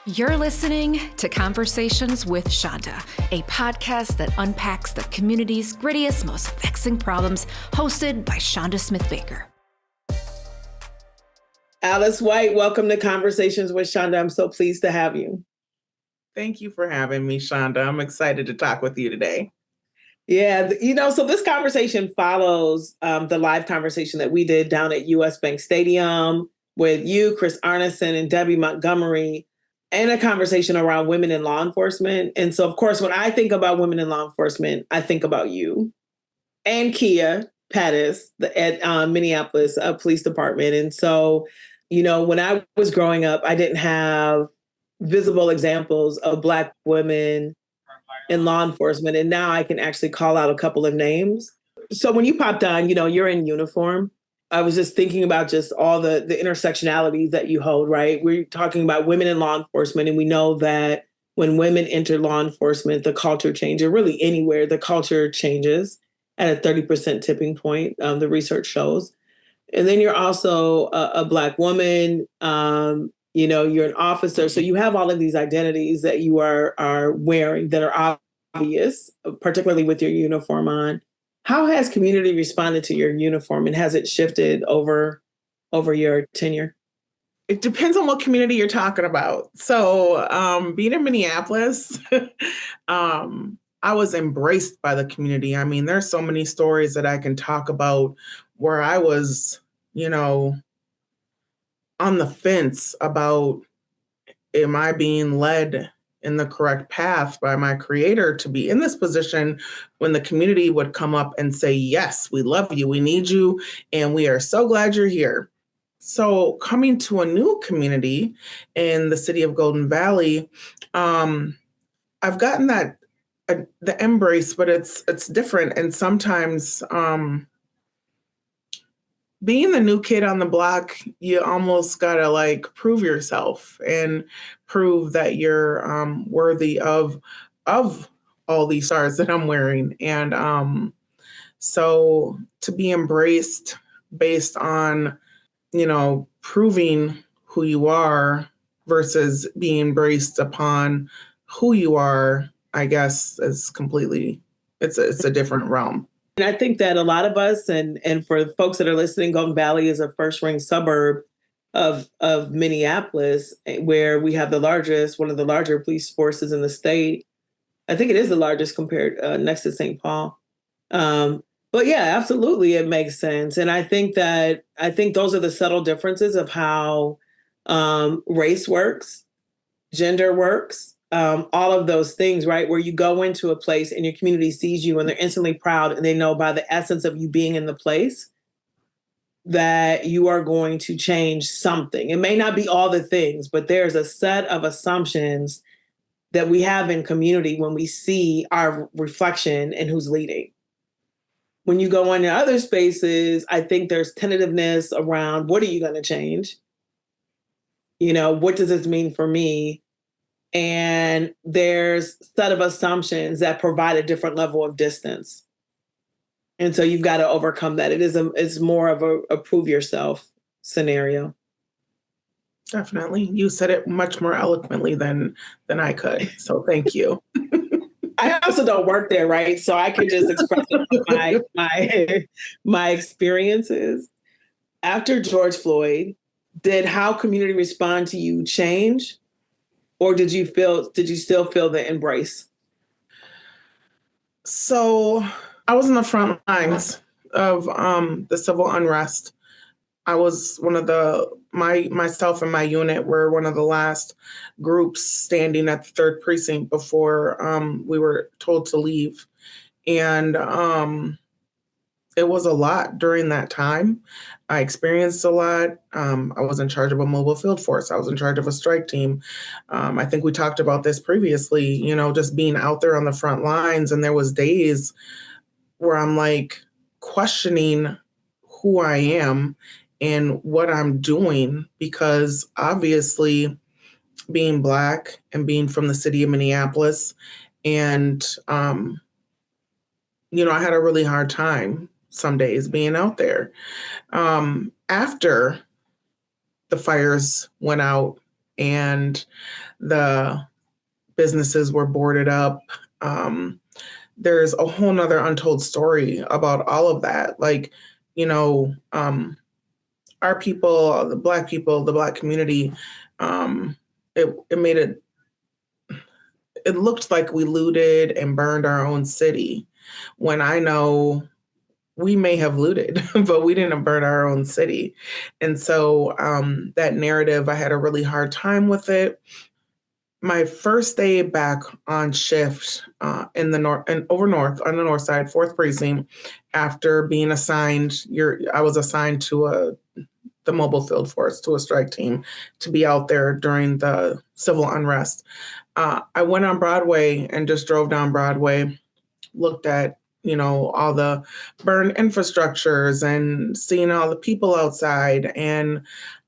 You're listening to Conversations with Chanda, a podcast that unpacks the community's grittiest, most vexing problems, hosted by Chanda Smith Baker. Alice White, welcome to Conversations with Chanda. I'm so pleased to have you. Thank you for having me, Chanda. I'm excited to talk with you today. Yeah, so this conversation follows the live conversation that we did down at US Bank Stadium with you, Chris Arneson, and Debbie Montgomery, and a conversation around women in law enforcement. And so, of course, when I think about women in law enforcement, I think about you and Kia Pettis at Minneapolis Police Department. And so, when I was growing up, I didn't have visible examples of Black women in law enforcement. And now I can actually call out a couple of names. So when you popped on, you're in uniform. I was just thinking about just all the intersectionalities that you hold, right? We're talking about women in law enforcement, and we know that when women enter law enforcement, the culture changes. Really anywhere, the culture changes at a 30% tipping point, the research shows. And then you're also a Black woman, you're an officer. So you have all of these identities that you are wearing that are obvious, particularly with your uniform on. How has community responded to your uniform, and has it shifted over your tenure? It depends on what community you're talking about. So being in Minneapolis, I was embraced by the community. I mean, there's so many stories that I can talk about where I was, on the fence about, am I being led in the correct path by my creator to be in this position, when the community would come up and say, yes, we love you, we need you, and we are so glad you're here. So coming to a new community in the city of Golden Valley, I've gotten that the embrace, but it's different. And sometimes being the new kid on the block, you almost gotta prove yourself and prove that you're worthy of all these stars that I'm wearing. And so to be embraced based on, proving who you are versus being embraced upon who you are, I guess is completely, it's a different realm. And I think that a lot of us, and for folks that are listening, Golden Valley is a first ring suburb of Minneapolis, where we have one of the larger police forces in the state. I think it is the largest compared next to St. Paul. But yeah, absolutely, it makes sense. And I think those are the subtle differences of how race works, gender works. All of those things, right? Where you go into a place and your community sees you and they're instantly proud, and they know by the essence of you being in the place that you are going to change something. It may not be all the things, but there's a set of assumptions that we have in community when we see our reflection and who's leading. When you go into other spaces, I think there's tentativeness around, what are you going to change? What does this mean for me? And there's a set of assumptions that provide a different level of distance. And so you've got to overcome that. It's more of a prove yourself scenario. Definitely. You said it much more eloquently than I could. So thank you. I also don't work there, right? So I can just express my experiences. After George Floyd, did how community respond to you change? Or did you still feel the embrace? So I was in the front lines of the civil unrest. I was myself and my unit were one of the last groups standing at the 3rd precinct before we were told to leave. And it was a lot during that time. I experienced a lot. I was in charge of a mobile field force. I was in charge of a strike team. I think we talked about this previously, just being out there on the front lines. And there was days where I'm questioning who I am and what I'm doing, because obviously being Black and being from the city of Minneapolis, and, I had a really hard time some days being out there. After the fires went out and the businesses were boarded up. There's a whole nother untold story about all of that. Like, our people, the Black people, the Black community, it made it looked like we looted and burned our own city, when I know we may have looted, but we didn't burn our own city. And so that narrative, I had a really hard time with it. My first day back on shift in the north and over north on the north side, 4th precinct, after being assigned, I was assigned to the mobile field force, to a strike team, to be out there during the civil unrest. I went on Broadway and just drove down Broadway, looked at, all the burned infrastructures and seeing all the people outside. And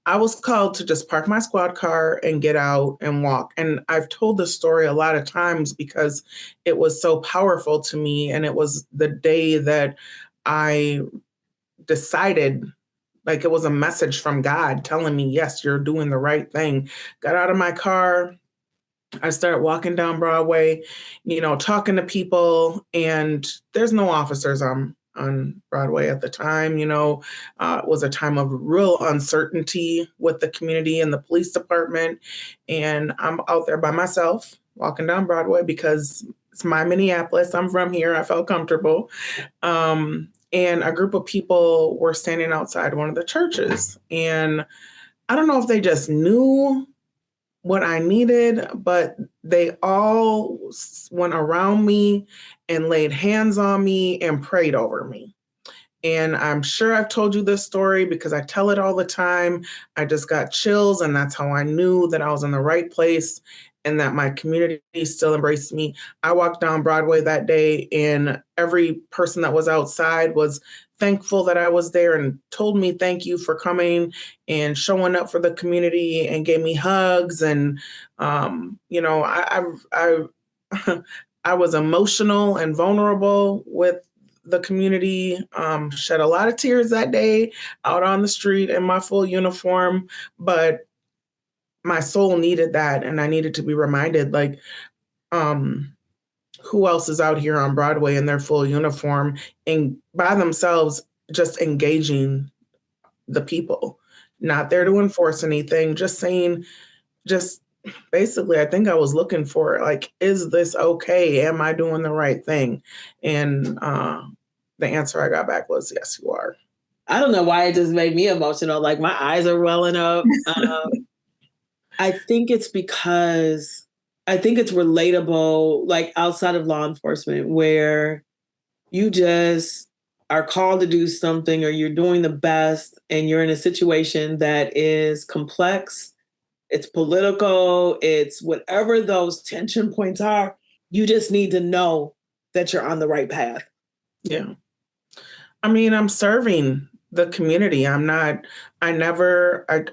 I was called to just park my squad car and get out and walk. And I've told this story a lot of times because it was so powerful to me. And it was the day that I decided, like, it was a message from God telling me, yes, you're doing the right thing. Got out of my car. I started walking down Broadway, talking to people, and there's no officers on Broadway at the time. It was a time of real uncertainty with the community and the police department. And I'm out there by myself walking down Broadway because it's my Minneapolis. I'm from here. I felt comfortable. And a group of people were standing outside one of the churches. And I don't know if they just knew what I needed, but they all went around me and laid hands on me and prayed over me. And I'm sure I've told you this story because I tell it all the time. I just got chills, and that's how I knew that I was in the right place and that my community still embraced me. I walked down Broadway that day, and every person that was outside was thankful that I was there and told me thank you for coming and showing up for the community and gave me hugs. And I I was emotional and vulnerable with the community, shed a lot of tears that day out on the street in my full uniform, but my soul needed that. And I needed to be reminded, like, who else is out here on Broadway in their full uniform and by themselves, just engaging the people, not there to enforce anything, just saying, just basically, I think I was looking for, like, is this okay? Am I doing the right thing? And the answer I got back was, yes, you are. I don't know why it just made me emotional. Like, my eyes are welling up. I think it's because I think it's relatable, like, outside of law enforcement, where you just are called to do something or you're doing the best and you're in a situation that is complex, it's political, it's whatever those tension points are. You just need to know that you're on the right path. Yeah. I mean, I'm serving the community. I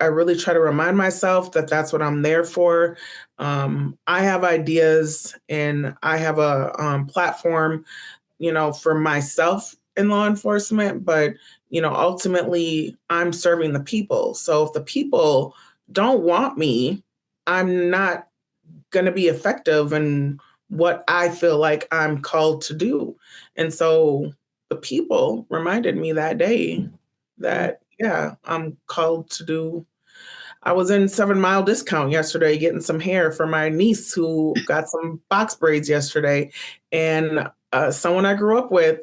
really try to remind myself that that's what I'm there for. I have ideas and I have a platform, for myself in law enforcement, but, ultimately I'm serving the people. So if the people don't want me, I'm not going to be effective in what I feel like I'm called to do. And so the people reminded me that day that, yeah, I'm called to do. I was in 7 Mile Discount yesterday getting some hair for my niece who got some box braids yesterday. And someone I grew up with,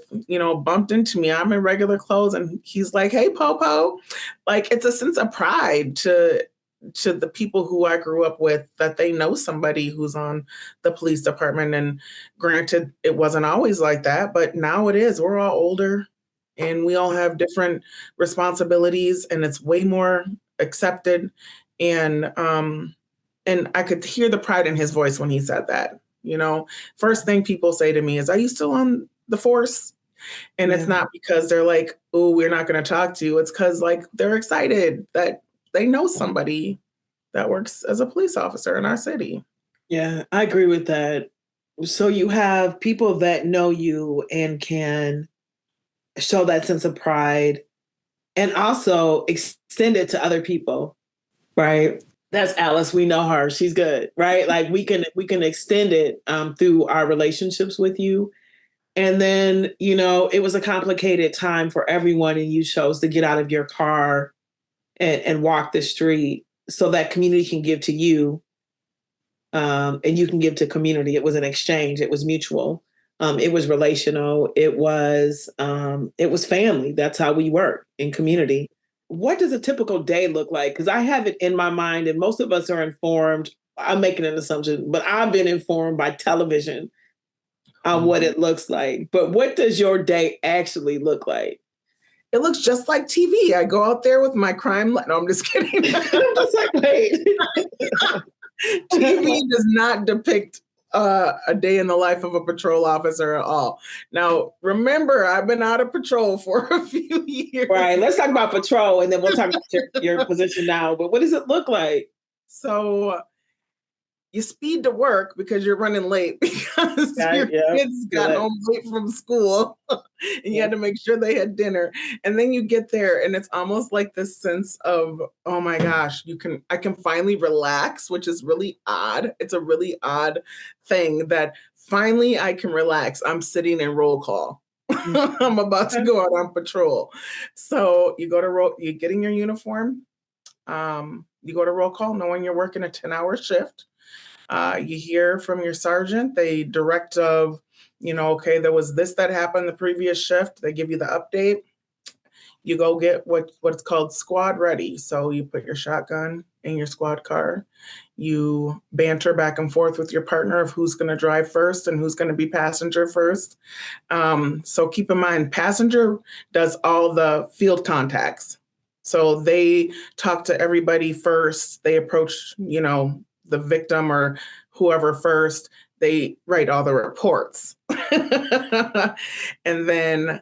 bumped into me. I'm in regular clothes and he's like, hey, Popo. Like, it's a sense of pride to the people who I grew up with, that they know somebody who's on the police department. And granted, it wasn't always like that, but now it is. We're all older and we all have different responsibilities, and it's way more accepted. And I could hear the pride in his voice when he said that. First thing people say to me is, are you still on the force? And It's not because they're like, oh, we're not going to talk to you. It's because, like, they're excited that they know somebody that works as a police officer in our city. Yeah, I agree with that. So you have people that know you and can show that sense of pride and also extend it to other people, right? That's Alice. We know her. She's good, right? Like we can extend it through our relationships with you. And then, it was a complicated time for everyone, and you chose to get out of your car and walk the street so that community can give to you, and you can give to community. It was an exchange. It was mutual. It was relational. It was family. That's how we work in community. What does a typical day look like? Because I have it in my mind, and most of us are informed. I'm making an assumption, but I've been informed by television on what it looks like. But what does your day actually look like? It looks just like TV. I go out there with my crime. No, I'm just kidding. I'm just like, wait. TV does not depict a day in the life of a patrol officer at all. Now, remember, I've been out of patrol for a few years. Right. Let's talk about patrol, and then we'll talk about your position now. But what does it look like? So you speed to work because you're running late because your kids got home late from school and you had to make sure they had dinner. And then you get there and it's almost like this sense of, oh my gosh, I can finally relax, which is really odd. It's a really odd thing that finally I can relax. I'm sitting in roll call. I'm about to go out on patrol. So you get in your uniform. You go to roll call knowing you're working a 10-hour shift. You hear from your sergeant, they direct of, okay, there was this that happened the previous shift. They give you the update. You go get what's called squad ready. So you put your shotgun in your squad car. You banter back and forth with your partner of who's going to drive first and who's going to be passenger first. So keep in mind, passenger does all the field contacts. So they talk to everybody first. They approach, the victim or whoever first. They write all the reports. And then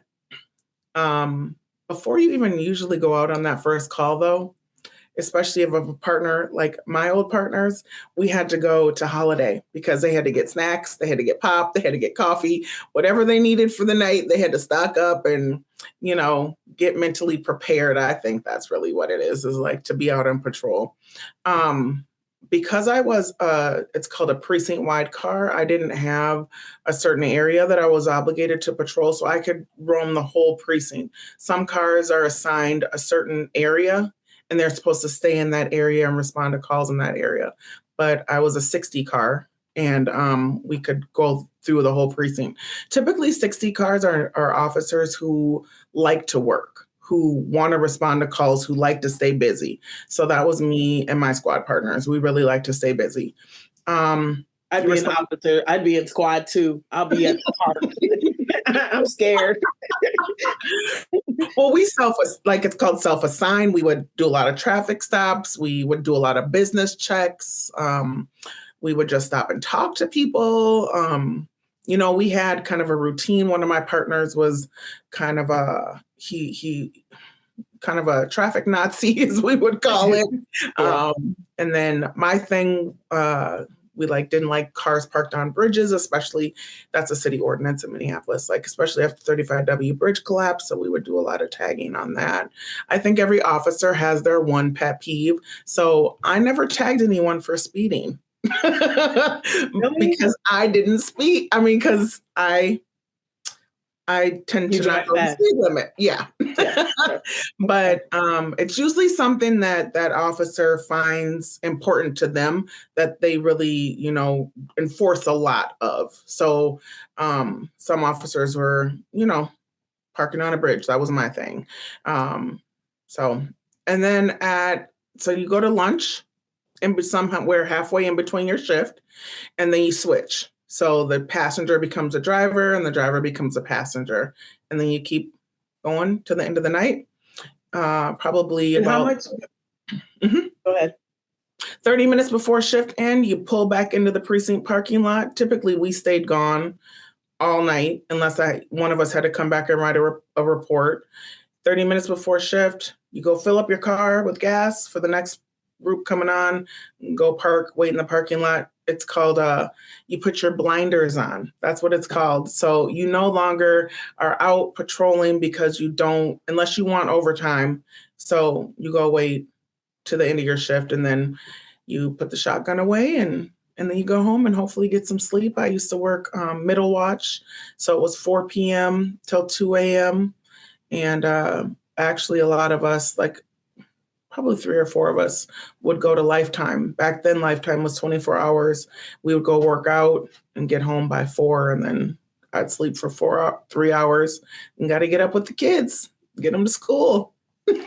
before you even usually go out on that first call, though, especially if a partner, like my old partners, we had to go to Holiday because they had to get snacks, they had to get pop, they had to get coffee, whatever they needed for the night, they had to stock up and, get mentally prepared. I think that's really what it is like to be out on patrol. Because I was, it's called a precinct-wide car, I didn't have a certain area that I was obligated to patrol, so I could roam the whole precinct. Some cars are assigned a certain area, and they're supposed to stay in that area and respond to calls in that area. But I was a 60 car, and we could go through the whole precinct. Typically, 60 cars are officers who like to work, who want to respond to calls, who like to stay busy. So that was me and my squad partners. We really like to stay busy. I'd be an officer. I'd be in squad too. I'll be at the park. I'm scared. Well, it's called self-assigned. We would do a lot of traffic stops. We would do a lot of business checks. We would just stop and talk to people. We had kind of a routine. One of my partners was kind of he kind of a traffic Nazi, as we would call it. Yeah. And then my thing, we didn't like cars parked on bridges, especially that's a city ordinance in Minneapolis, especially after 35W bridge collapse. So we would do a lot of tagging on that. I think every officer has their one pet peeve. So I never tagged anyone for speeding. Really? Because I didn't speed. Because I tend to not go the speed limit. Yeah. But it's usually something that officer finds important to them that they really, enforce a lot of. So some officers were, parking on a bridge. That was my thing. So you go to lunch and somehow we're halfway in between your shift and then you switch. So the passenger becomes a driver and the driver becomes a passenger. And then you keep going to the end of the night. Probably and about how much? Mm-hmm. Go ahead. 30 minutes before shift end, you pull back into the precinct parking lot. Typically, we stayed gone all night unless one of us had to come back and write a report. 30 minutes before shift, you go fill up your car with gas for the next group coming on, go park, wait in the parking lot. It's called, you put your blinders on. That's what it's called. So you no longer are out patrolling because unless you want overtime. So you go wait to the end of your shift and then you put the shotgun away and then you go home and hopefully get some sleep. I used to work middle watch. So it was 4 p.m. till 2 a.m. And actually a lot of us, like probably 3 or 4 of us, would go to Lifetime. Back then, Lifetime was 24 hours. We would go work out and get home by 4, and then I'd sleep for 3 hours and got to get up with the kids, get them to school.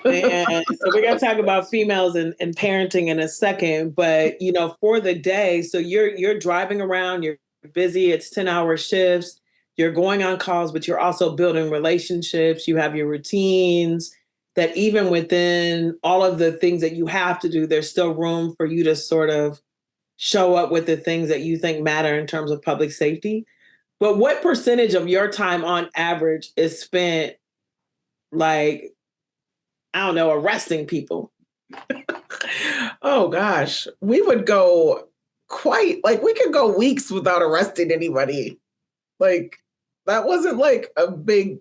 And so we're going to talk about females and parenting in a second, but for the day, so you're driving around, you're busy, it's 10-hour shifts, you're going on calls, but you're also building relationships, you have your routines, that even within all of the things that you have to do, there's still room for you to sort of show up with the things that you think matter in terms of public safety. But what percentage of your time on average is spent, like, I don't know, arresting people? Oh gosh, we would go we could go weeks without arresting anybody. Like that wasn't like a big,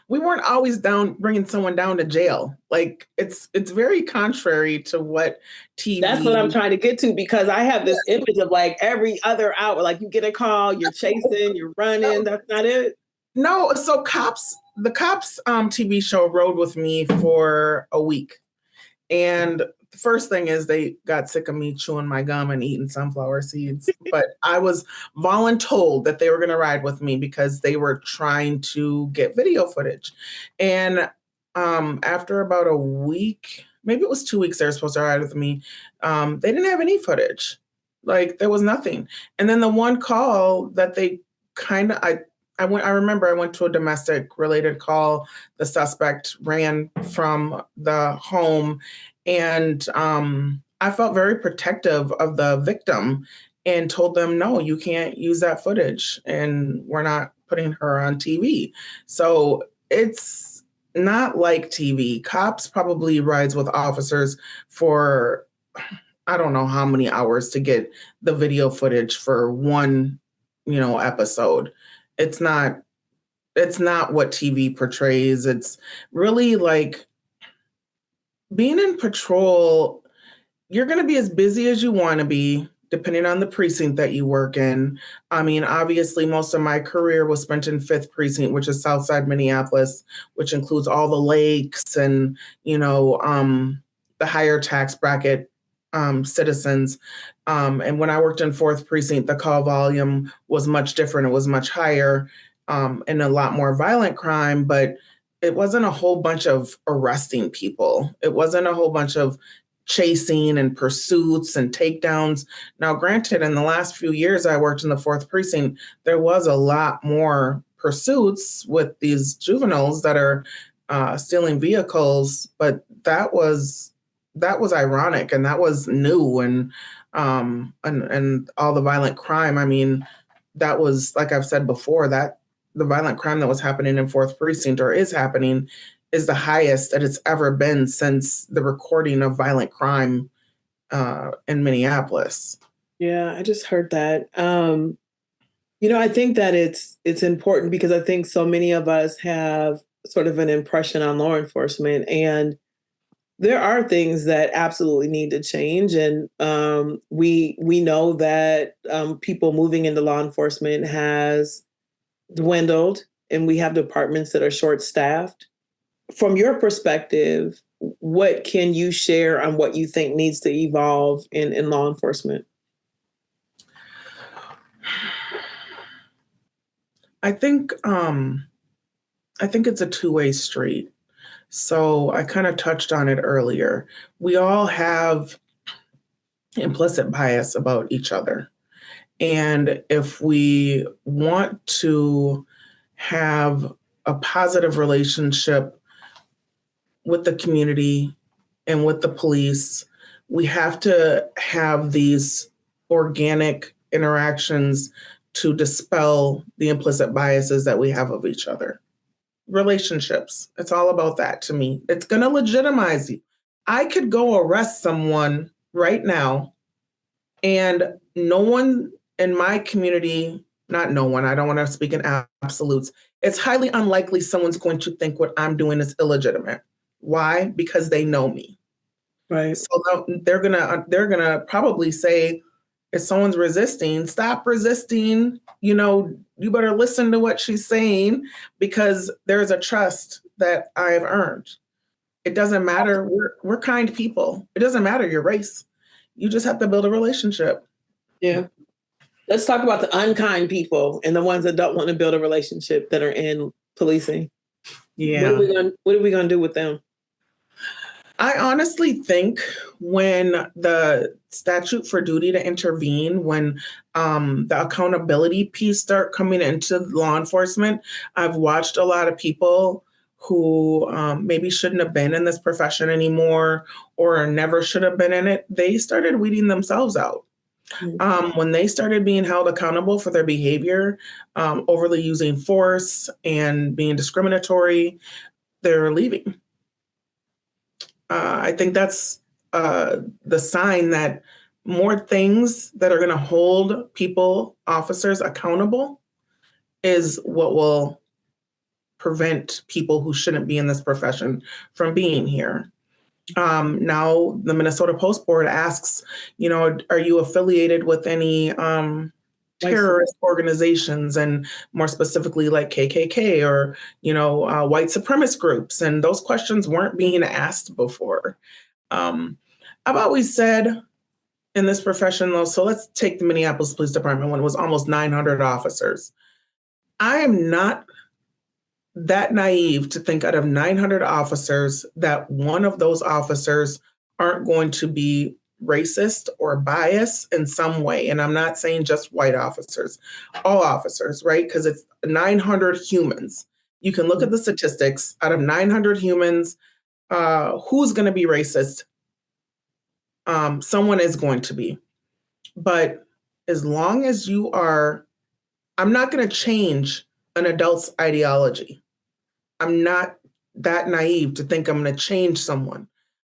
we weren't always bringing someone down to jail. Like it's very contrary to what TV. That's what I'm trying to get to, because I have this image of like every other hour, like you get a call, you're chasing, you're running. That's not it. No, so the cops TV show rode with me for a week. And the first thing is they got sick of me chewing my gum and eating sunflower seeds. But I was voluntold that they were going to ride with me because they were trying to get video footage. And after about a week, maybe it was 2 weeks, they were supposed to ride with me. They didn't have any footage. Like there was nothing. And then the one call that they I remember I went to a domestic related call. The suspect ran from the home, and I felt very protective of the victim and told them, no, you can't use that footage and we're not putting her on TV. So it's not like TV. Cops probably rides with officers for, I don't know how many hours to get the video footage for one, episode. It's not what TV portrays. It's really like being in patrol. You're going to be as busy as you want to be, depending on the precinct that you work in. I mean, obviously, most of my career was spent in 5th Precinct, which is Southside Minneapolis, which includes all the lakes and, the higher tax bracket citizens. And when I worked in 4th Precinct, the call volume was much different. It was much higher and a lot more violent crime, but it wasn't a whole bunch of arresting people. It wasn't a whole bunch of chasing and pursuits and takedowns. Now, granted, in the last few years I worked in the 4th Precinct, there was a lot more pursuits with these juveniles that are stealing vehicles, but that was ironic, and that was new, and all the violent crime. I mean, that was, like I've said before, that the violent crime that was happening in 4th Precinct, or is happening, is the highest that it's ever been since the recording of violent crime in Minneapolis. Yeah, I just heard that. I think that it's important because I think so many of us have sort of an impression on law enforcement, and there are things that absolutely need to change. And we know that people moving into law enforcement has dwindled, and we have departments that are short-staffed. From your perspective, what can you share on what you think needs to evolve in law enforcement? I think it's a two-way street. So I kind of touched on it earlier. We all have implicit bias about each other. And if we want to have a positive relationship with the community and with the police, we have to have these organic interactions to dispel the implicit biases that we have of each other. Relationships, it's all about that to me. It's going to legitimize you. I could go arrest someone right now, and no one in my community, not no one, I don't want to speak in absolutes. It's highly unlikely someone's going to think what I'm doing is illegitimate. Why? Because they know me. Right. So they're gonna probably say, if someone's resisting, stop resisting. You better listen to what she's saying because there's a trust that I've earned. It doesn't matter. We're kind people. It doesn't matter your race. You just have to build a relationship. Yeah. Let's talk about the unkind people and the ones that don't want to build a relationship that are in policing. Yeah. What are we gonna do with them? I honestly think when the statute for duty to intervene, when the accountability piece start coming into law enforcement, I've watched a lot of people who maybe shouldn't have been in this profession anymore or never should have been in it. They started weeding themselves out. When they started being held accountable for their behavior, overly using force and being discriminatory, they're leaving. I think that's the sign that more things that are going to hold people, officers, accountable is what will prevent people who shouldn't be in this profession from being here. Now, the Minnesota Post Board asks, are you affiliated with any terrorist organizations, and more specifically like KKK or, white supremacist groups? And those questions weren't being asked before. I've always said in this profession, though, so let's take the Minneapolis Police Department when it was almost 900 officers. I am not that naive to think out of 900 officers that one of those officers aren't going to be racist or biased in some way. And I'm not saying just white officers, all officers, right? Because it's 900 humans. You can look at the statistics. Out of 900 humans, who's going to be racist? Someone is going to be. But as long as you are, I'm not going to change an adult's ideology. I'm not that naive to think I'm going to change someone.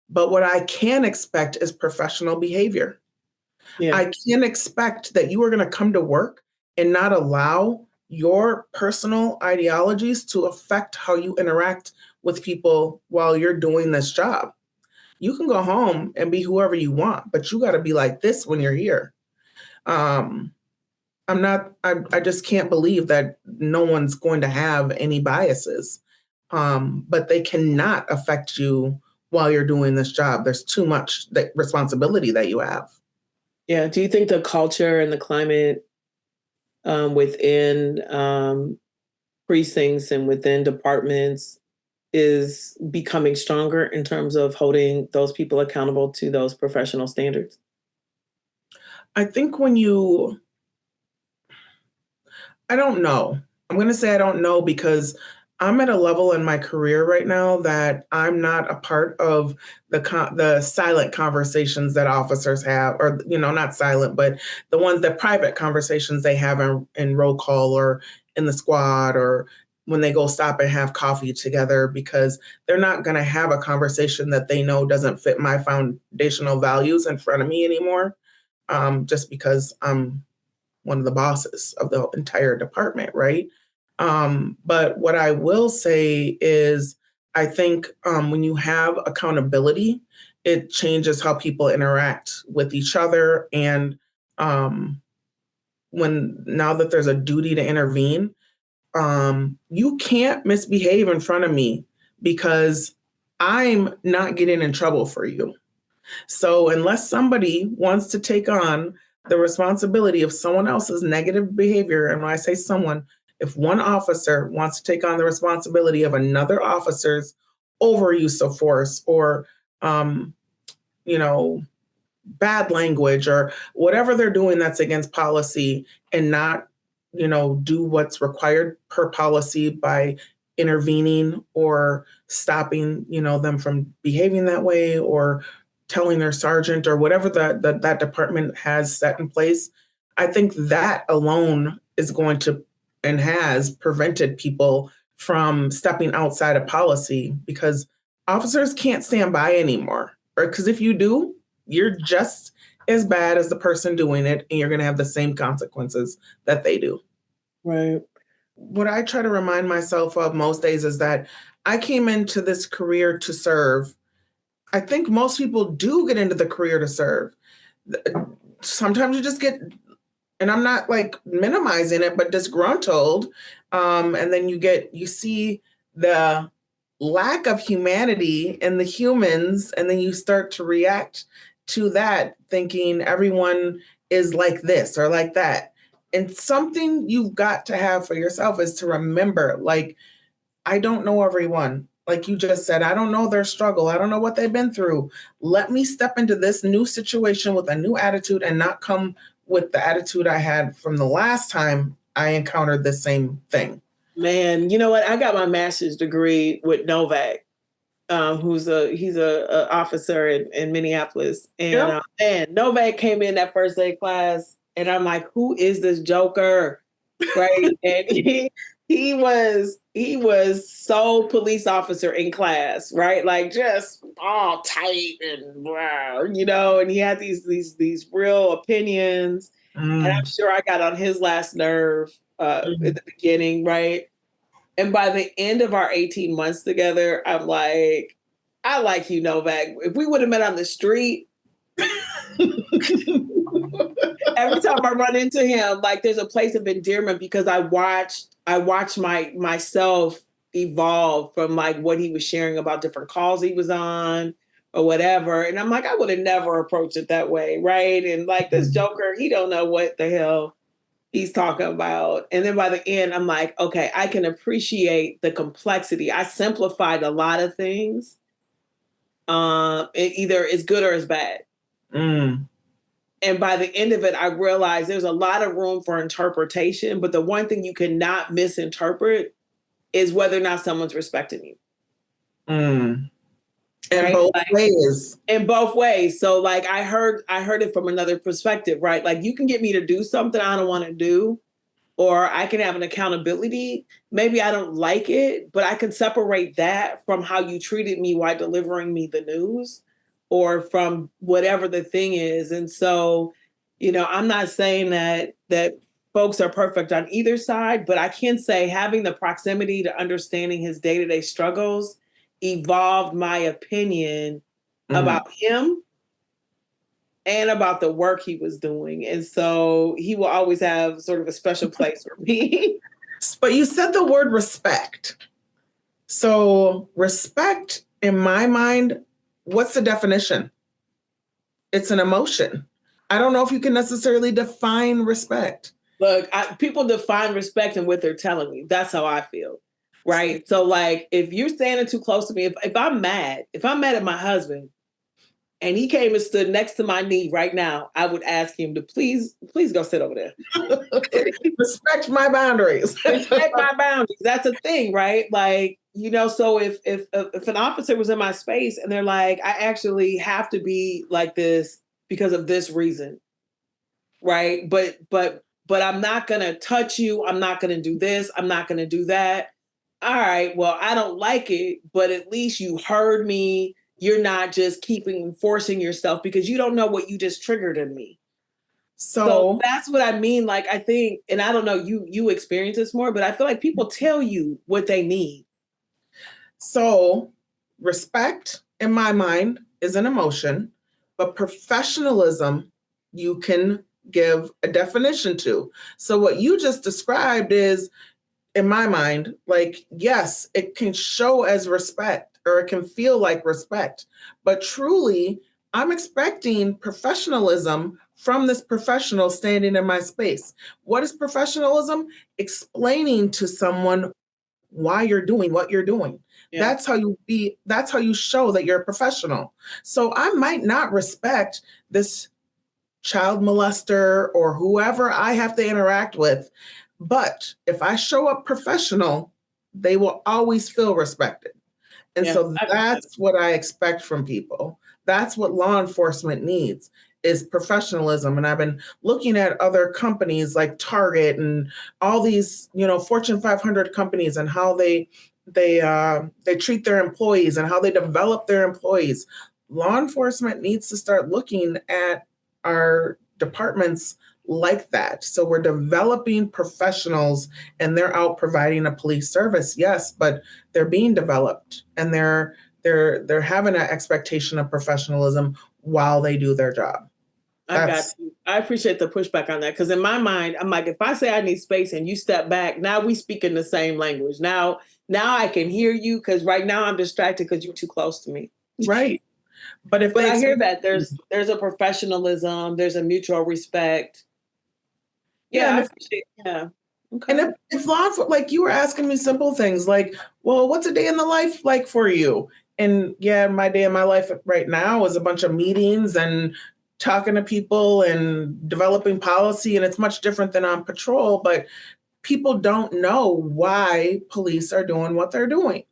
But what I can expect is professional behavior. Yeah. I can expect that you are going to come to work and not allow your personal ideologies to affect how you interact with people while you're doing this job. You can go home and be whoever you want, but you got to be like this when you're here. I just can't believe that no one's going to have any biases, but they cannot affect you while you're doing this job. There's too much responsibility that you have. Yeah. Do you think the culture and the climate within precincts and within departments is becoming stronger in terms of holding those people accountable to those professional standards? I think I don't know. I'm going to say I don't know because I'm at a level in my career right now that I'm not a part of the silent conversations that officers have, or, not silent, but the ones that private conversations they have in roll call or in the squad or when they go stop and have coffee together, because they're not going to have a conversation that they know doesn't fit my foundational values in front of me anymore, just because I'm one of the bosses of the entire department, right? But what I will say is, I think when you have accountability, it changes how people interact with each other. And now that there's a duty to intervene, you can't misbehave in front of me because I'm not getting in trouble for you. So unless somebody wants to take on the responsibility of someone else's negative behavior, and when I say someone, if one officer wants to take on the responsibility of another officer's overuse of force or, bad language or whatever they're doing that's against policy and not, do what's required per policy by intervening or stopping, them from behaving that way or telling their sergeant or whatever that department has set in place, I think that alone is going to and has prevented people from stepping outside of policy because officers can't stand by anymore. Right? Because if you do, you're just as bad as the person doing it and you're going to have the same consequences that they do. Right. What I try to remind myself of most days is that I came into this career to serve. I think most people do get into the career to serve. Sometimes you just get, and I'm not like minimizing it, but disgruntled. And then you see the lack of humanity in the humans, and then you start to react to that, thinking everyone is like this or like that. And something you've got to have for yourself is to remember, like, I don't know everyone. Like you just said, I don't know their struggle. I don't know what they've been through. Let me step into this new situation with a new attitude and not come with the attitude I had from the last time I encountered the same thing. Man, you know what? I got my master's degree with Novak, he's a officer in Minneapolis, and Yep. man, Novak came in that first day of class, and I'm like, who is this joker, right? And he was so police officer in class, right? Like just all tight and wow, and he had these real opinions, and I'm sure I got on his last nerve at the beginning, right? And by the end of our 18 months together, I'm like, I like you, Novak. If we would have met on the street, every time I run into him, like there's a place of endearment because I watched myself evolve from like what he was sharing about different calls he was on or whatever. And I'm like, I would have never approached it that way, right? And like this Joker, he don't know what the hell he's talking about. And then by the end, I'm like, okay, I can appreciate the complexity. I simplified a lot of things. It either is good or is bad. And by the end of it, I realized there's a lot of room for interpretation. But the one thing you cannot misinterpret is whether or not someone's respecting you. In right? both ways. In both ways. So like I heard it from another perspective, right? Like you can get me to do something I don't want to do, or I can have an accountability. Maybe I don't like it, but I can separate that from how you treated me while delivering me the news or from whatever the thing is. And so, I'm not saying that folks are perfect on either side, but I can say having the proximity to understanding his day-to-day struggles evolved my opinion about him and about the work he was doing. And so he will always have sort of a special place for me. But you said the word respect. So respect, in my mind, what's the definition? It's an emotion. I don't know if you can necessarily define respect. Look, people define respect in what they're telling me. That's how I feel. Right. So like if you're standing too close to me, if I'm mad at my husband and he came and stood next to my knee right now, I would ask him to please go sit over there. Respect my boundaries. Respect my boundaries. That's a thing, right? Like, so if an officer was in my space and they're like, I actually have to be like this because of this reason. Right. But I'm not gonna touch you. I'm not gonna do this. I'm not gonna do that. All right, well, I don't like it, but at least you heard me. You're not just forcing yourself because you don't know what you just triggered in me. So that's what I mean. Like, I think, and I don't know, you experience this more, but I feel like people tell you what they need. So respect, in my mind, is an emotion, but professionalism, you can give a definition to. So what you just described is, in my mind, like, yes, it can show as respect or it can feel like respect, but truly, I'm expecting professionalism from this professional standing in my space. What is professionalism? Explaining to someone why you're doing what you're doing. Yeah. That's how you show that you're a professional. So I might not respect this child molester or whoever I have to interact with, but if I show up professional, they will always feel respected. And so that's what I expect from people. That's what law enforcement needs, is professionalism. And I've been looking at other companies like Target and all these, Fortune 500 companies and how they treat their employees and how they develop their employees. Law enforcement needs to start looking at our departments like that. So we're developing professionals and they're out providing a police service, yes, but they're being developed and they're they're having an expectation of professionalism while they do their job. I got you. I appreciate the pushback on that, because in my mind, I'm like, if I say I need space and you step back, now we speak in the same language. Now I can hear you, because right now I'm distracted because you're too close to me. Right. But I hear that there's a professionalism, there's a mutual respect. Yeah, I appreciate. Yeah. Okay. And if like you were asking me simple things like, well, what's a day in the life like for you? And yeah, my day in my life right now is a bunch of meetings and talking to people and developing policy. And it's much different than on patrol, but people don't know why police are doing what they're doing.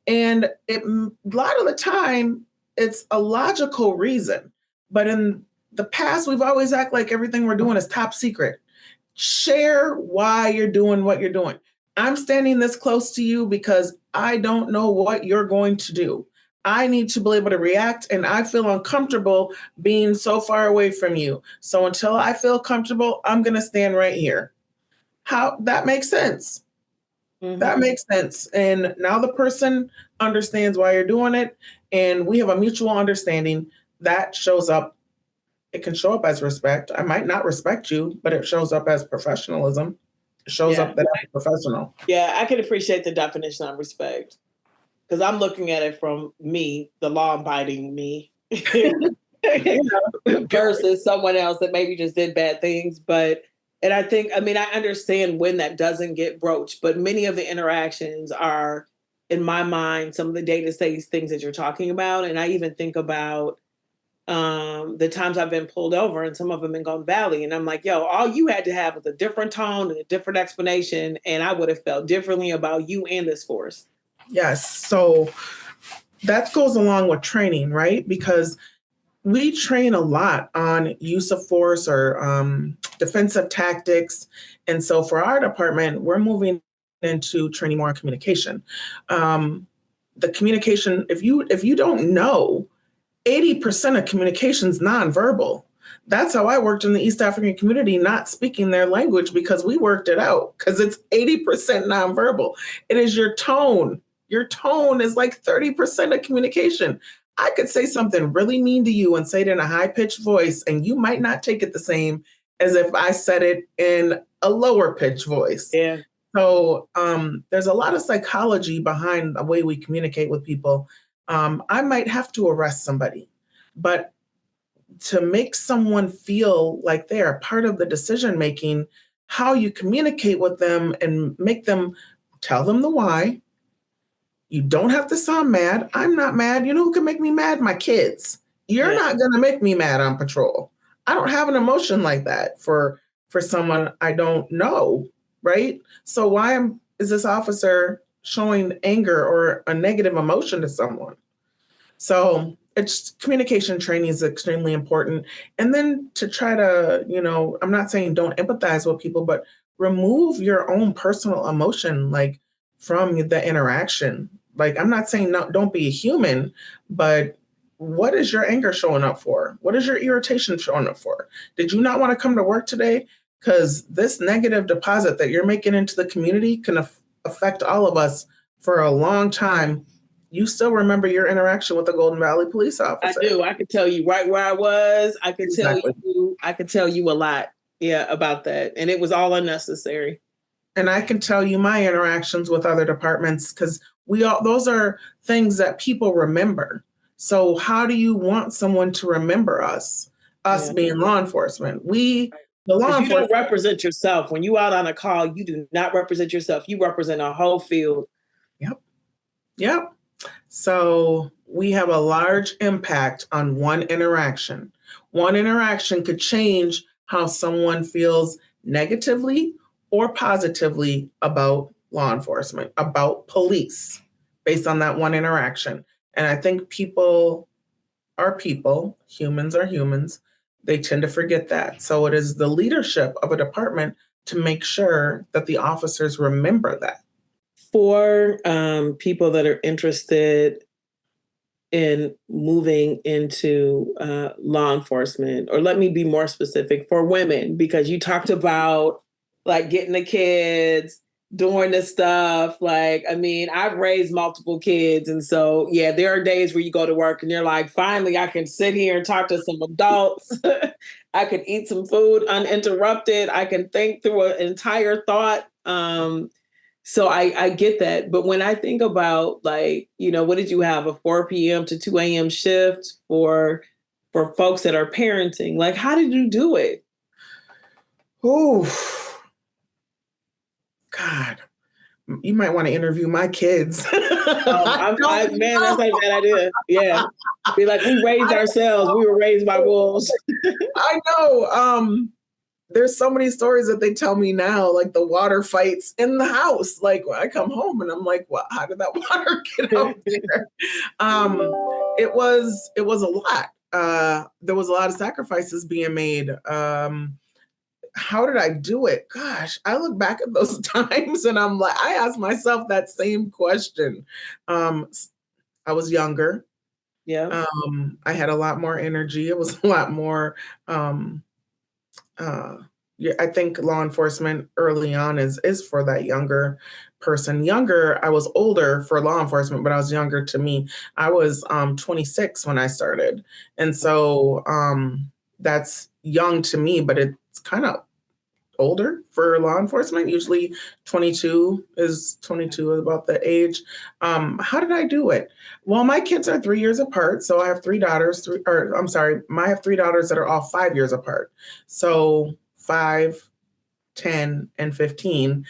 And a lot of the time, it's a logical reason. But in the past, we've always act like everything we're doing is top secret. Share why you're doing what you're doing. I'm standing this close to you because I don't know what you're going to do. I need to be able to react, and I feel uncomfortable being so far away from you. So until I feel comfortable, I'm going to stand right here. How that makes sense. Mm-hmm. That makes sense. And now the person understands why you're doing it, and we have a mutual understanding that shows up. It can show up as respect. I might not respect you, but it shows up as professionalism. It shows up that I'm a professional. Yeah, I can appreciate the definition of respect, because I'm looking at it from me, the law-abiding me, versus someone else that maybe just did bad things. And I think, I understand when that doesn't get broached, but many of the interactions are, in my mind, some of the day-to-day things that you're talking about. And I even think about the times I've been pulled over, and some of them in Golden Valley. And I'm like, yo, all you had to have was a different tone and a different explanation, and I would have felt differently about you and this force. Yes. So that goes along with training, right? Because we train a lot on use of force or defensive tactics. And so for our department, we're moving into training more on communication. The communication, if you don't know, 80% of communication is nonverbal. That's how I worked in the East African community, not speaking their language, because we worked it out, because it's 80% nonverbal. It is your tone. Your tone is like 30% of communication. I could say something really mean to you and say it in a high-pitched voice, and you might not take it the same as if I said it in a lower-pitched voice. Yeah. So there's a lot of psychology behind the way we communicate with people. I might have to arrest somebody, but to make someone feel like they are part of the decision-making, how you communicate with them and make them tell them the why. You don't have to sound mad. I'm not mad. You know who can make me mad? My kids. You're not going to make me mad on patrol. I don't have an emotion like that for someone I don't know, right? So why is this officer showing anger or a negative emotion to someone? So it's communication training is extremely important. And then to try to, I'm not saying don't empathize with people, but remove your own personal emotion, like from the interaction. Like, I'm not saying no, don't be a human, but what is your anger showing up for? What is your irritation showing up for? Did you not want to come to work today? Because this negative deposit that you're making into the community can affect all of us for a long time. You still remember your interaction with the Golden Valley police officer. I do. I could tell you right where I was. I could tell you a lot, about that. And it was all unnecessary. And I can tell you my interactions with other departments, because those are things that people remember. So how do you want someone to remember us being law enforcement? You don't represent yourself. When you out on a call, you do not represent yourself. You represent a whole field. Yep. So we have a large impact on one interaction. One interaction could change how someone feels negatively or positively about law enforcement, about police, based on that one interaction. And I think people are people, humans are humans. They tend to forget that. So it is the leadership of a department to make sure that the officers remember that. For people that are interested in moving into law enforcement, or let me be more specific, for women, because you talked about like getting the kids, doing this stuff. Like, I mean, I've raised multiple kids. And so, yeah, there are days where you go to work and you're like, finally, I can sit here and talk to some adults. I can eat some food uninterrupted. I can think through an entire thought. So I get that. But when I think about, like, what did you have, a 4 p.m. to 2 a.m. shift for folks that are parenting? Like, how did you do it? Oh, God. You might want to interview my kids. Man, that's not a bad idea. Yeah. Be like, we raised ourselves. We were raised by wolves. I know. There's so many stories that they tell me now, like the water fights in the house. Like when I come home and I'm like, well, how did that water get out there? It was a lot. There was a lot of sacrifices being made. How did I do it? Gosh, I look back at those times and I'm like, I ask myself that same question. I was younger. Yeah. I had a lot more energy. It was a lot more, yeah, I think law enforcement early on is for that younger person. Younger, I was older for law enforcement, but I was younger to me. I was 26 when I started. And so that's young to me, but it's kind of older for law enforcement. Usually 22 is about the age. How did I do it? Well, my kids are 3 years apart. So I have three daughters, I have three daughters that are all 5 years apart. So 5, 10, and 15,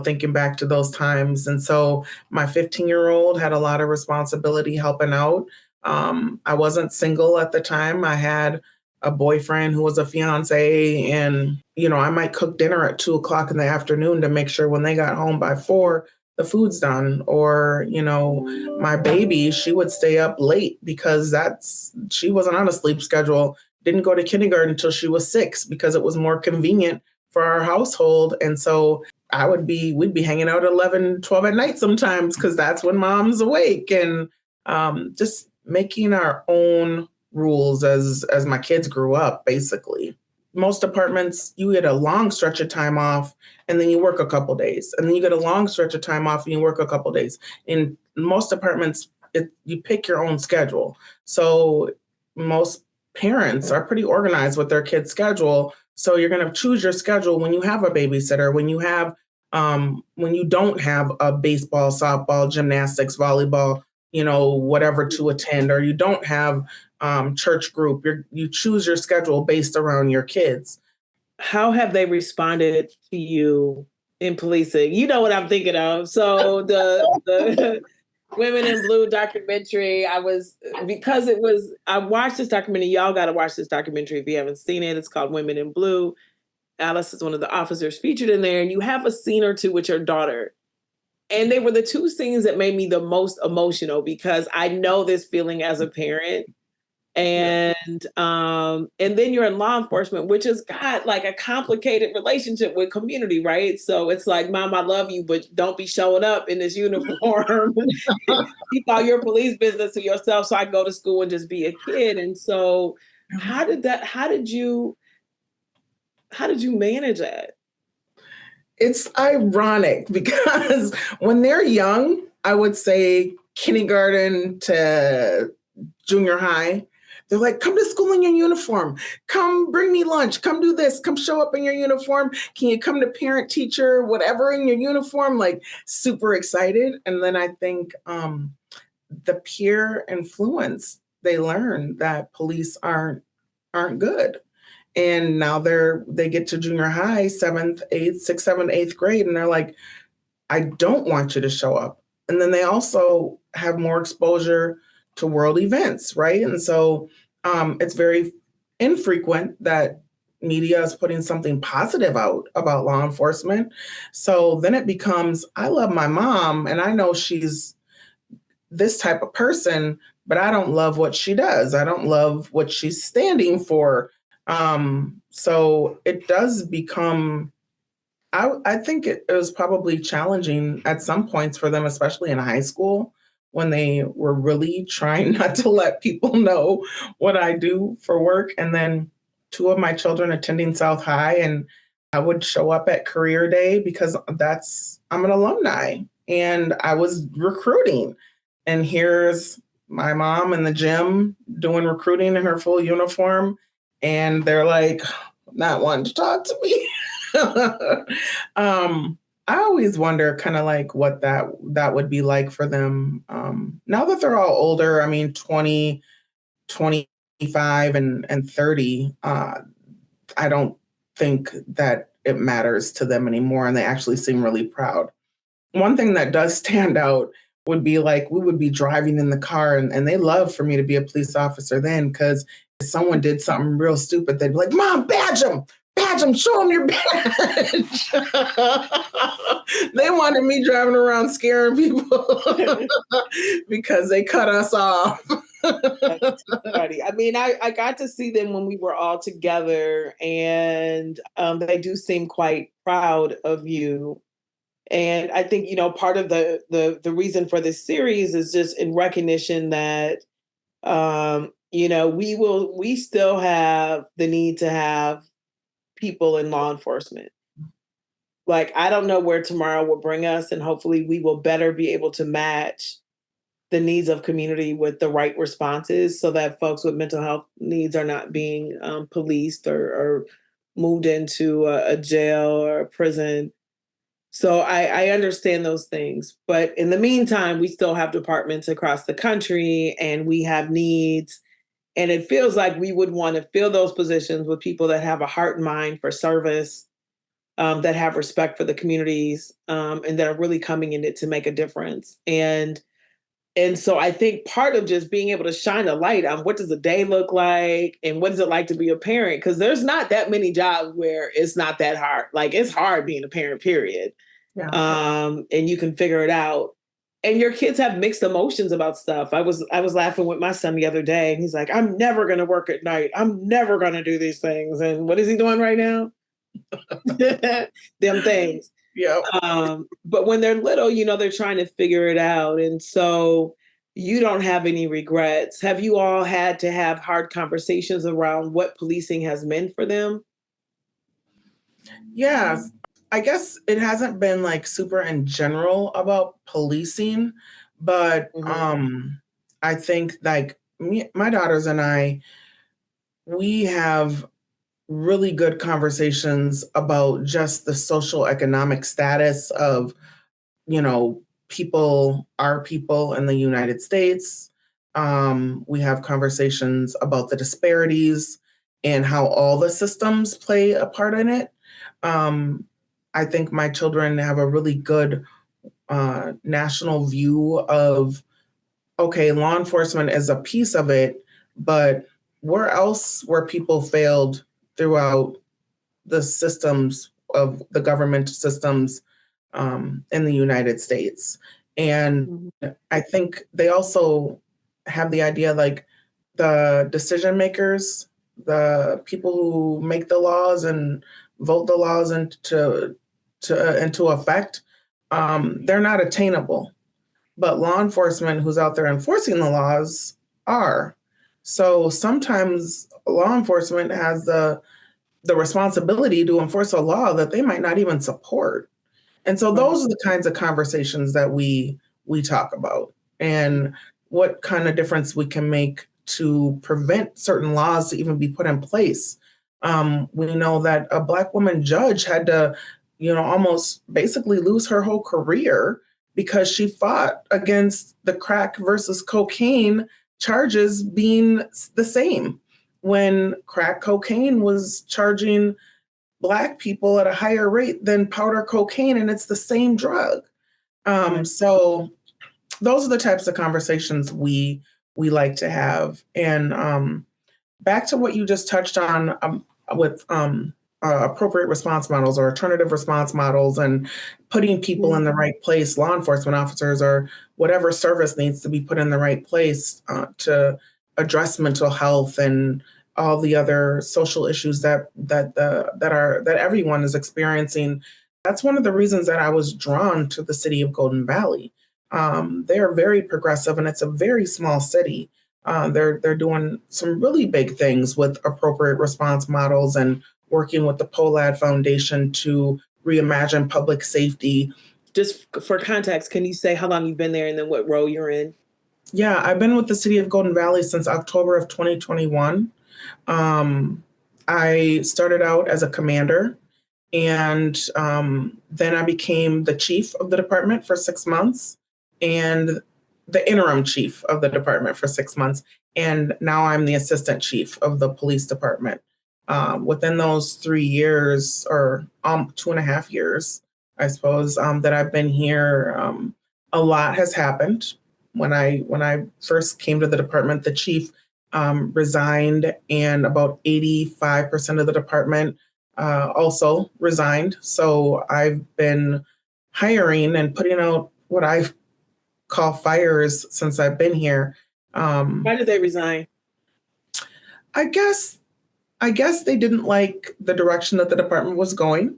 thinking back to those times. And so my 15-year-old had a lot of responsibility helping out. I wasn't single at the time. I had a boyfriend who was a fiance, and, I might cook dinner at 2 o'clock in the afternoon to make sure when they got home by 4, the food's done. Or, my baby, she would stay up late because she wasn't on a sleep schedule, didn't go to kindergarten until she was 6 because it was more convenient for our household. And so we'd be hanging out at 11, 12 at night sometimes because that's when mom's awake, and just making our own rules as my kids grew up, basically. Most apartments, you get a long stretch of time off and then you work a couple days. And then you get a long stretch of time off and you work a couple days. In most apartments, you pick your own schedule. So most parents are pretty organized with their kids' schedule. So you're going to choose your schedule when you have a babysitter, when you don't have a baseball, softball, gymnastics, volleyball, whatever to attend, or you don't have church group. You choose your schedule based around your kids. How have they responded to you in policing? You know what I'm thinking of. So the Women in Blue documentary, I watched this documentary. Y'all got to watch this documentary if you haven't seen it. It's called Women in Blue. Alice is one of the officers featured in there, and you have a scene or two with your daughter. And they were the two scenes that made me the most emotional because I know this feeling as a parent. And then you're in law enforcement, which has got like a complicated relationship with community, right? So it's like, Mom, I love you, but don't be showing up in this uniform. Keep all your police business to yourself. So I go to school and just be a kid. And so how did you manage that? It's ironic because when they're young, I would say kindergarten to junior high, they're like, come to school in your uniform. Come bring me lunch. Come do this. Come show up in your uniform. Can you come to parent, teacher, whatever in your uniform? Like super excited. And then I think the peer influence, they learn that police aren't good. And now they get to junior high, 7th, 8th, 6th, 7th, 8th grade, and they're like, I don't want you to show up. And then they also have more exposure to world events, right? And so it's very infrequent that media is putting something positive out about law enforcement. So then it becomes, I love my mom and I know she's this type of person, but I don't love what she does. I don't love what she's standing for. So it does become, I think it was probably challenging at some points for them, especially in high school, when they were really trying not to let people know what I do for work. And then 2 of my children attending South High, and I would show up at career day because I'm an alumni and I was recruiting. And here's my mom in the gym doing recruiting in her full uniform. And they're like, not wanting to talk to me. I always wonder kind of like what that would be like for them. Now that they're all older, I mean, 20, 25 and 30, I don't think that it matters to them anymore. And they actually seem really proud. One thing that does stand out would be like we would be driving in the car and they love for me to be a police officer then because if someone did something real stupid, they'd be like, Mom, badge him, show him your badge. They wanted me driving around scaring people because they cut us off. That's funny. I mean, I got to see them when we were all together, and they do seem quite proud of you. And I think, part of the reason for this series is just in recognition that, we still have the need to have people in law enforcement. Like, I don't know where tomorrow will bring us, and hopefully we will better be able to match the needs of community with the right responses so that folks with mental health needs are not being policed or moved into a jail or a prison. So I understand those things. But in the meantime, we still have departments across the country and we have needs. And it feels like we would want to fill those positions with people that have a heart and mind for service, that have respect for the communities, and that are really coming in it to make a difference. And so I think part of just being able to shine a light on what does a day look like and what is it like to be a parent, because there's not that many jobs where it's not that hard. Like, it's hard being a parent, period. Yeah. And you can figure it out. And your kids have mixed emotions about stuff. I was laughing with my son the other day, and he's like, I'm never going to work at night. I'm never going to do these things. And what is he doing right now? Them things. Yeah. But when they're little, they're trying to figure it out. And so you don't have any regrets. Have you all had to have hard conversations around what policing has meant for them? Yeah. I guess it hasn't been like super in general about policing, but I think like my daughters and I, we have really good conversations about just the social economic status of, our people in the United States. We have conversations about the disparities and how all the systems play a part in it. I think my children have a really good national view of, okay, law enforcement is a piece of it, but where else were people failed throughout the systems of the government systems in the United States? And I think they also have the idea like the decision makers, the people who make the laws and vote the laws into effect, they're not attainable. But law enforcement who's out there enforcing the laws are. So sometimes law enforcement has the responsibility to enforce a law that they might not even support. And so those are the kinds of conversations that we talk about and what kind of difference we can make to prevent certain laws to even be put in place. We know that a Black woman judge had to, almost basically lose her whole career because she fought against the crack versus cocaine charges being the same, when crack cocaine was charging Black people at a higher rate than powder cocaine, and it's the same drug. So those are the types of conversations we like to have. And back to what you just touched on with appropriate response models or alternative response models and putting people in the right place, law enforcement officers or whatever service needs to be put in the right place to address mental health and all the other social issues that everyone is experiencing. That's one of the reasons that I was drawn to the city of Golden Valley. They're very progressive, and it's a very small city. They're doing some really big things with appropriate response models and working with the POLAD Foundation to reimagine public safety. Just for context, can you say how long you've been there and then what role you're in? Yeah, I've been with the city of Golden Valley since October of 2021. I started out as a commander, and then I became the chief of the department for 6 months and the interim chief of the department for 6 months. And now I'm the assistant chief of the police department. Within those 3 years, or 2.5 years, I suppose, that I've been here, a lot has happened. When I first came to the department, the chief resigned, and about 85% of the department also resigned. So I've been hiring and putting out what I call fires since I've been here. Why did they resign? I guess they didn't like the direction that the department was going,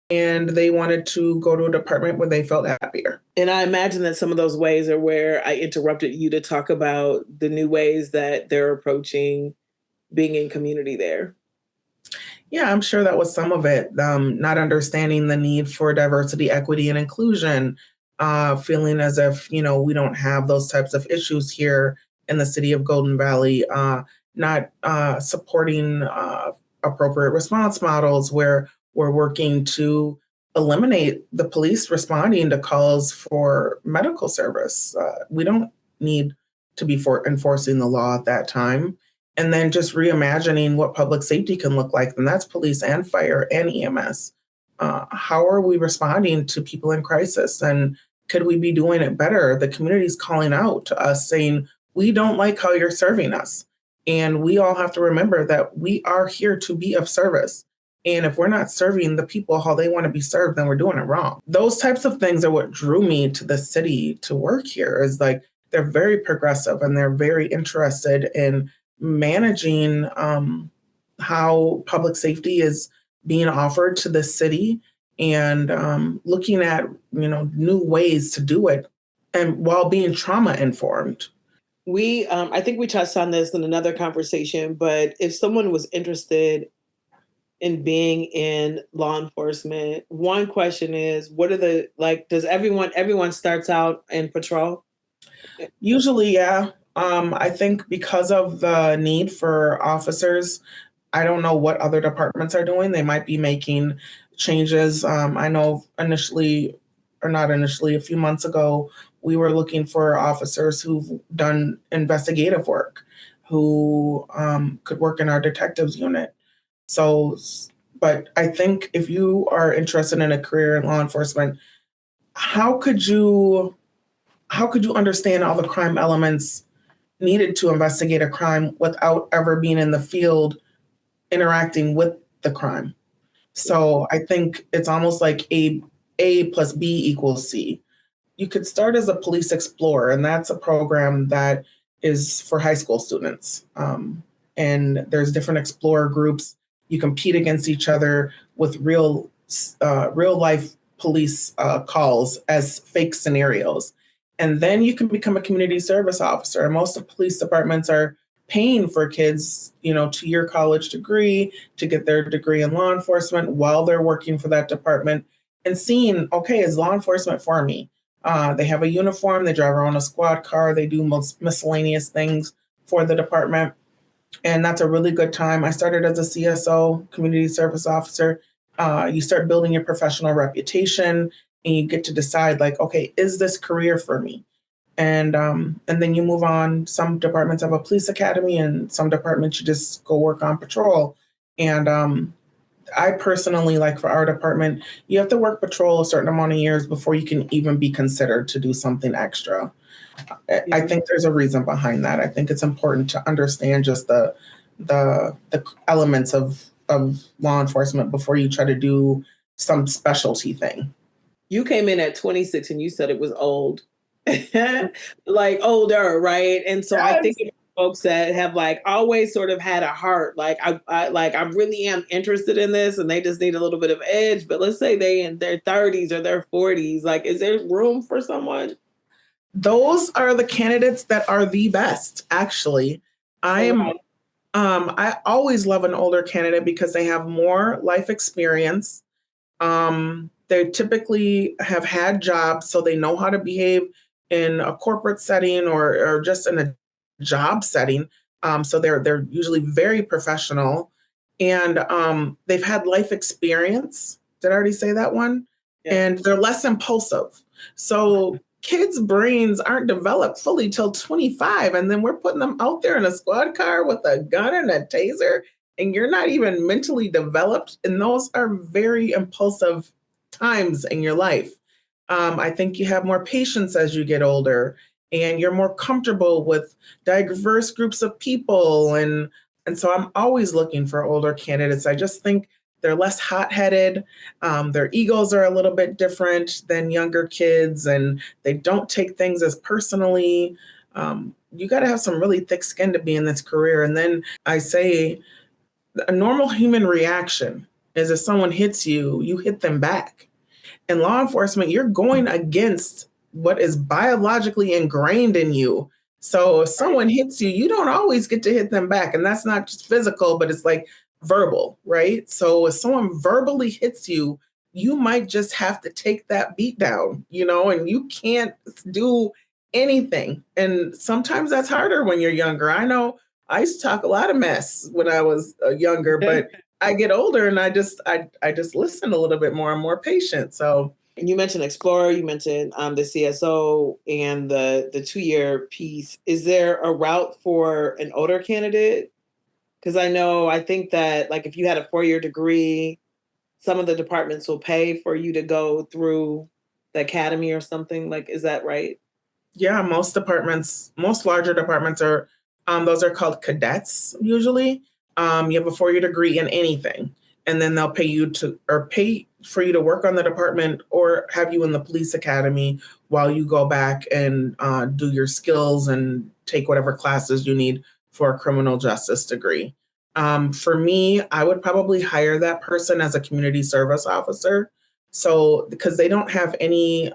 and they wanted to go to a department where they felt happier. And I imagine that some of those ways are where I interrupted you to talk about the new ways that they're approaching being in community there. Yeah, I'm sure that was some of it. Not understanding the need for diversity, equity, and inclusion, feeling as if, we don't have those types of issues here in the city of Golden Valley, not supporting appropriate response models where we're working to eliminate the police responding to calls for medical service. We don't need to be enforcing the law at that time. And then just reimagining what public safety can look like, and that's police and fire and EMS. How are we responding to people in crisis? And could we be doing it better? The community's calling out to us saying, we don't like how you're serving us. And we all have to remember that we are here to be of service. And if we're not serving the people how they want to be served, then we're doing it wrong. Those types of things are what drew me to the city to work here, is like, they're very progressive and they're very interested in managing how public safety is being offered to the city, and looking at new ways to do it, and while being trauma informed. I think we touched on this in another conversation, but if someone was interested in being in law enforcement, one question is, what are does everyone starts out in patrol? Usually, yeah. I think because of the need for officers, I don't know what other departments are doing. They might be making changes. I know a few months ago, we were looking for officers who've done investigative work, who could work in our detectives unit. But I think if you are interested in a career in law enforcement, how could you understand all the crime elements needed to investigate a crime without ever being in the field interacting with the crime? So I think it's almost like A plus B equals C. You could start as a police explorer, and that's a program that is for high school students. And there's different explorer groups. You compete against each other with real life police calls as fake scenarios. And then you can become a community service officer. And most of police departments are paying for kids, 2-year college degree to get their degree in law enforcement while they're working for that department, and seeing, okay, is law enforcement for me? They have a uniform, they drive around a squad car, they do most miscellaneous things for the department. And that's a really good time. I started as a CSO, community service officer. You start building your professional reputation, and you get to decide, like, okay, is this career for me? And then you move on. Some departments have a police academy, and some departments you just go work on patrol. And I personally, like for our department, you have to work patrol a certain amount of years before you can even be considered to do something extra. I think there's a reason behind that. I think it's important to understand just the elements of law enforcement before you try to do some specialty thing. You came in at 26 and you said it was old, like older, right? And so yes. I think folks that have always sort of had a heart, I really am interested in this, and they just need a little bit of edge. But let's say they in their 30s or their 40s, is there room for someone? Those are the candidates that are the best, actually. I I always love an older candidate because they have more life experience. They typically have had jobs, so they know how to behave in a corporate setting or just in a job setting. So they're usually very professional, and they've had life experience. Did I already say that one? Yeah. And they're less impulsive. So kids' brains aren't developed fully till 25, and then we're putting them out there in a squad car with a gun and a taser, and you're not even mentally developed. And those are very impulsive times in your life. I think you have more patience as you get older, and you're more comfortable with diverse groups of people. And so I'm always looking for older candidates. I just think they're less hot-headed. Their egos are a little bit different than younger kids, and they don't take things as personally. You got to have some really thick skin to be in this career. And then I say a normal human reaction is if someone hits you, you hit them back. In law enforcement, you're going against what is biologically ingrained in you. So if someone hits you, you don't always get to hit them back. And that's not just physical, but it's like verbal, right? So if someone verbally hits you, you might just have to take that beat down, and you can't do anything. And sometimes that's harder when you're younger. I know I used to talk a lot of mess when I was younger, but I get older and I just listen a little bit more. I'm more patient. So you mentioned Explorer, you mentioned the CSO and the 2-year piece. Is there a route for an older candidate? Because I think that like if you had a 4-year degree, some of the departments will pay for you to go through the academy or something. Like, is that right? Yeah, most larger departments are, those are called cadets usually. You have a 4-year degree in anything, and then they'll pay for you to work on the department or have you in the police academy while you go back and do your skills and take whatever classes you need for a criminal justice degree. For me, I would probably hire that person as a community service officer. So, because they don't have any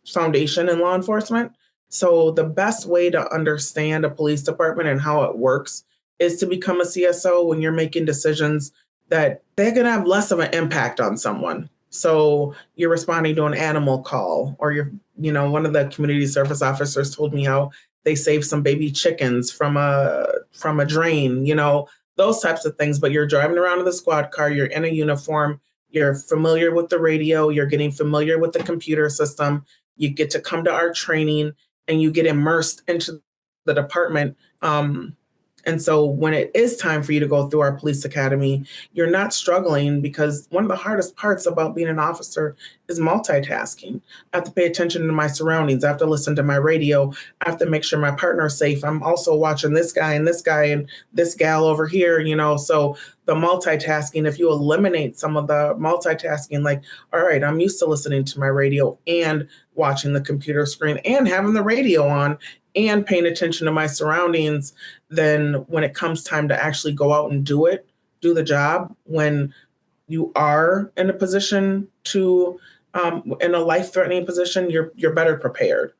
foundation in law enforcement. So the best way to understand a police department and how it works is to become a CSO when you're making decisions that they're going to have less of an impact on someone. So you're responding to an animal call, or one of the community service officers told me how they saved some baby chickens from a drain, those types of things. But you're driving around in the squad car, you're in a uniform, you're familiar with the radio, you're getting familiar with the computer system. You get to come to our training and you get immersed into the department. And so when it is time for you to go through our police academy, you're not struggling, because one of the hardest parts about being an officer is multitasking. I have to pay attention to my surroundings. I have to listen to my radio. I have to make sure my partner is safe. I'm also watching this guy and this gal over here, so the multitasking, if you eliminate some of the multitasking, like, all right, I'm used to listening to my radio and watching the computer screen and having the radio on and paying attention to my surroundings, then when it comes time to actually go out and do the job, when you are in a position to, in a life-threatening position, you're better prepared.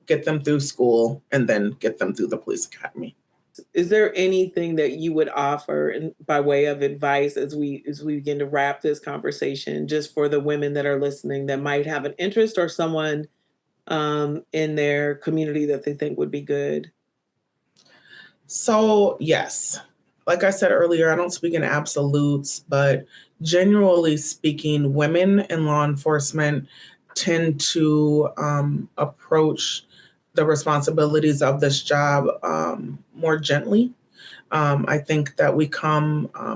Get them through school and then get them through the police academy. Is there anything that you would offer by way of advice as we begin to wrap this conversation, just for the women that are listening that might have an interest, or someone in their community that they think would be good? So, yes, like I said earlier, I don't speak in absolutes, but generally speaking, women in law enforcement tend to approach the responsibilities of this job more gently. I think that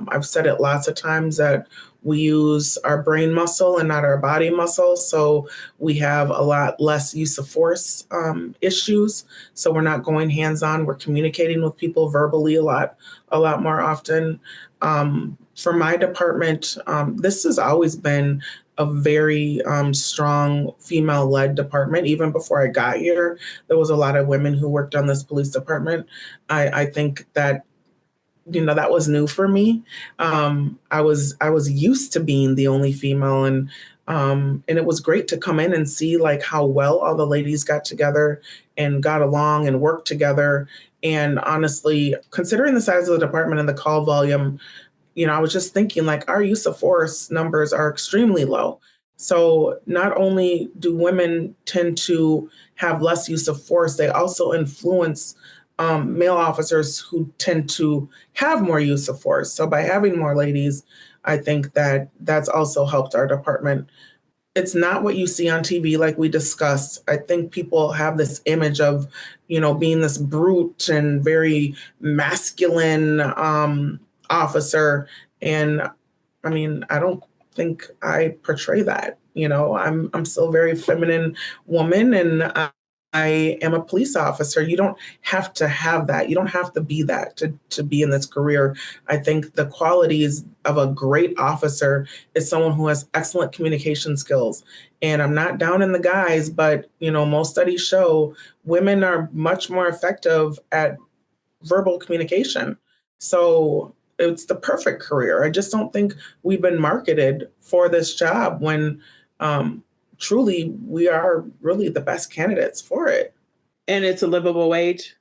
I've said it lots of times, that we use our brain muscle and not our body muscle. So we have a lot less use of force issues. So we're not going hands-on. We're communicating with people verbally a lot more often. For my department, this has always been a very strong female-led department. Even before I got here, there was a lot of women who worked on this police department. I think that that was new for me. I was used to being the only female, and it was great to come in and see like how well all the ladies got together and got along and worked together. And honestly, considering the size of the department and the call volume, I was just thinking like our use of force numbers are extremely low. So not only do women tend to have less use of force, they also influence male officers who tend to have more use of force. So by having more ladies, I think that that's also helped our department. It's not what you see on TV, like we discussed. I think people have this image of, being this brute and very masculine officer. And I mean, I don't think I portray that. I'm still a very feminine woman, and I am a police officer. You don't have to have that. You don't have to be that to be in this career. I think the qualities of a great officer is someone who has excellent communication skills. And I'm not down in the guys, but most studies show women are much more effective at verbal communication. So it's the perfect career. I just don't think we've been marketed for this job when truly we are really the best candidates for it. And it's a livable wage?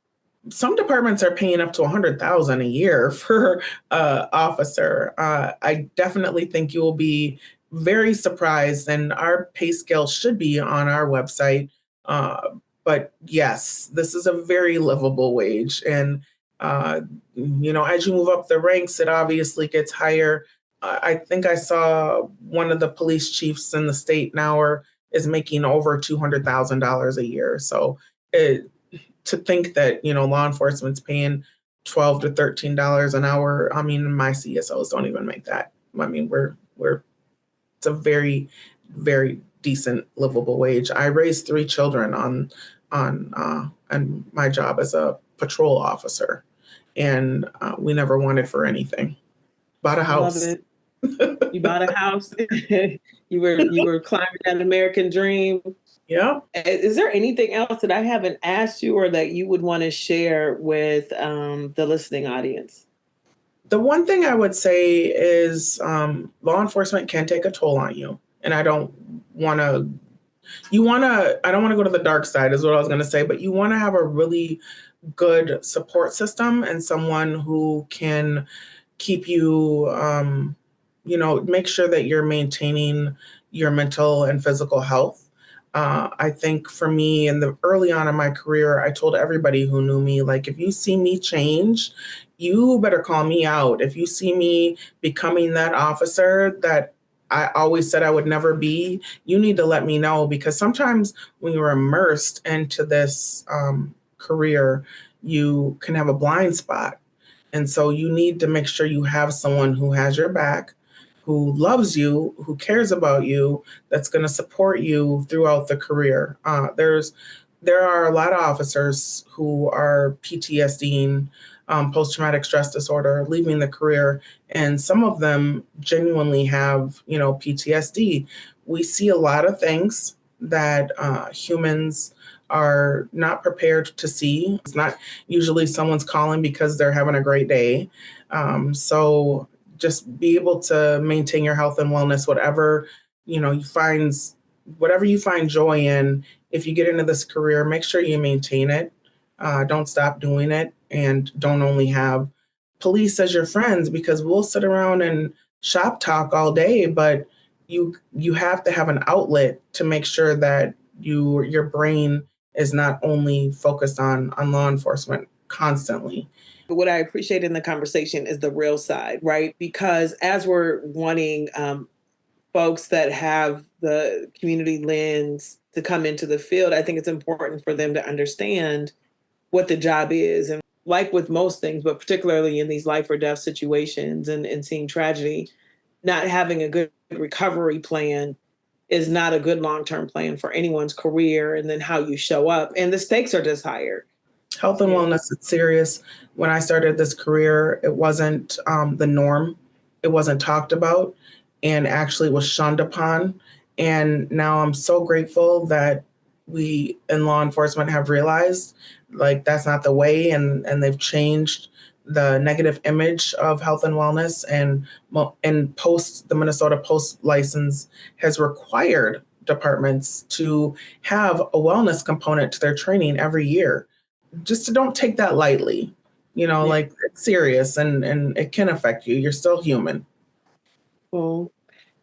Some departments are paying up to $100,000 a year for officer. I definitely think you will be very surprised, and our pay scale should be on our website. But yes, this is a very livable wage. And, as you move up the ranks, it obviously gets higher. I think I saw one of the police chiefs in the state now is making over $200,000 a year. So to think that, law enforcement's paying $12 to $13 an hour. I mean, my CSOs don't even make that. I mean, it's a very, very decent livable wage. I raised 3 children on my job as a patrol officer, and we never wanted for anything. Bought a house. Love it. You bought a house. You were climbing that American dream. Yeah. Is there anything else that I haven't asked you or that you would want to share with the listening audience? The one thing I would say is law enforcement can take a toll on you. And I don't want to go to the dark side is what I was going to say, but you want to have a really good support system and someone who can keep you, make sure that you're maintaining your mental and physical health. I think for me, early on in my career, I told everybody who knew me, like, if you see me change, you better call me out. If you see me becoming that officer that I always said I would never be, you need to let me know, because sometimes when you're immersed into this career, you can have a blind spot. And so you need to make sure you have someone who has your back, who loves you, who cares about you, that's going to support you throughout the career. There are a lot of officers who are PTSDing, post-traumatic stress disorder, leaving the career, and some of them genuinely have, PTSD. We see a lot of things that humans are not prepared to see. It's not usually someone's calling because they're having a great day. So just be able to maintain your health and wellness, whatever you find joy in. If you get into this career, make sure you maintain it. Don't stop doing it, and don't only have police as your friends, because we'll sit around and shop talk all day, but you have to have an outlet to make sure that your brain is not only focused on law enforcement constantly. What I appreciate in the conversation is the real side, right? Because as we're wanting folks that have the community lens to come into the field, I think it's important for them to understand what the job is. And like with most things, but particularly in these life or death situations and seeing tragedy, not having a good recovery plan is not a good long-term plan for anyone's career, and then how you show up. And the stakes are just higher. Health and wellness is serious. When I started this career, it wasn't the norm. It wasn't talked about, and actually was shunned upon. And now I'm so grateful that we in law enforcement have realized like that's not the way, and they've changed the negative image of health and wellness. And the Minnesota Post license has required departments to have a wellness component to their training every year. just don't take that lightly. Like it's serious and it can affect you. You're still human. Cool.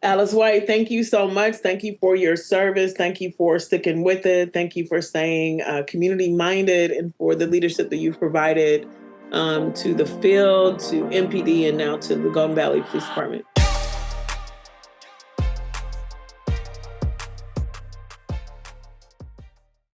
Alice White, thank you so much. Thank you for your service. Thank you for sticking with it. Thank you for staying community minded and for the leadership that you've provided to the field, to MPD, and now to the Golden Valley Police Department.